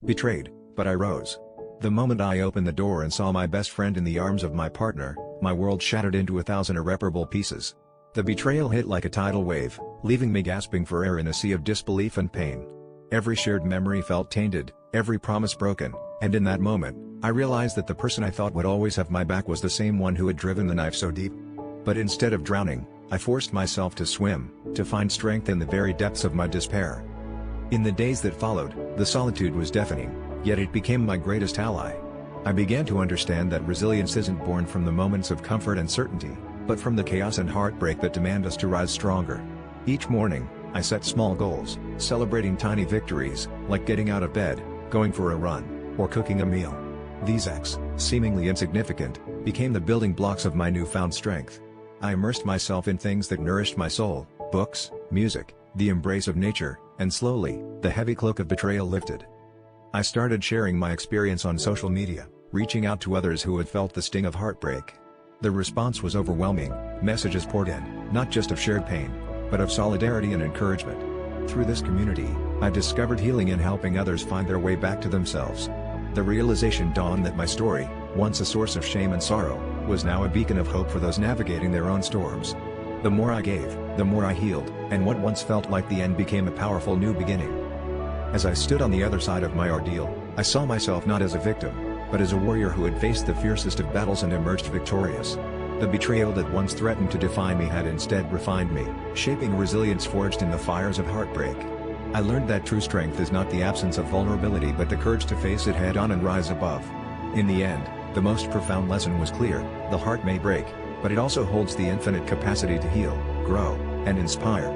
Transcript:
betrayed, but I rose. The moment I opened the door and saw my best friend in the arms of my partner, my world shattered into 1,000 irreparable pieces. The betrayal hit like a tidal wave, leaving me gasping for air in a sea of disbelief and pain. Every shared memory felt tainted, every promise broken, and in that moment, I realized that the person I thought would always have my back was the same one who had driven the knife so deep. But instead of drowning, I forced myself to swim, to find strength in the very depths of my despair. In the days that followed, the solitude was deafening, yet it became my greatest ally. I began to understand that resilience isn't born from the moments of comfort and certainty, but from the chaos and heartbreak that demand us to rise stronger. Each morning, I set small goals, celebrating tiny victories, like getting out of bed, going for a run, or cooking a meal. These acts, seemingly insignificant, became the building blocks of my newfound strength. I immersed myself in things that nourished my soul: books, music, the embrace of nature, and slowly, the heavy cloak of betrayal lifted. I started sharing my experience on social media, reaching out to others who had felt the sting of heartbreak. The response was overwhelming. Messages poured in, not just of shared pain, but of solidarity and encouragement. Through this community, I discovered healing in helping others find their way back to themselves. The realization dawned that my story, once a source of shame and sorrow, was now a beacon of hope for those navigating their own storms. The more I gave, the more I healed, and what once felt like the end became a powerful new beginning. As I stood on the other side of my ordeal, I saw myself not as a victim, but as a warrior who had faced the fiercest of battles and emerged victorious. The betrayal that once threatened to define me had instead refined me, shaping a resilience forged in the fires of heartbreak. I learned that true strength is not the absence of vulnerability but the courage to face it head-on and rise above. In the end, the most profound lesson was clear: the heart may break, but it also holds the infinite capacity to heal, grow, and inspire.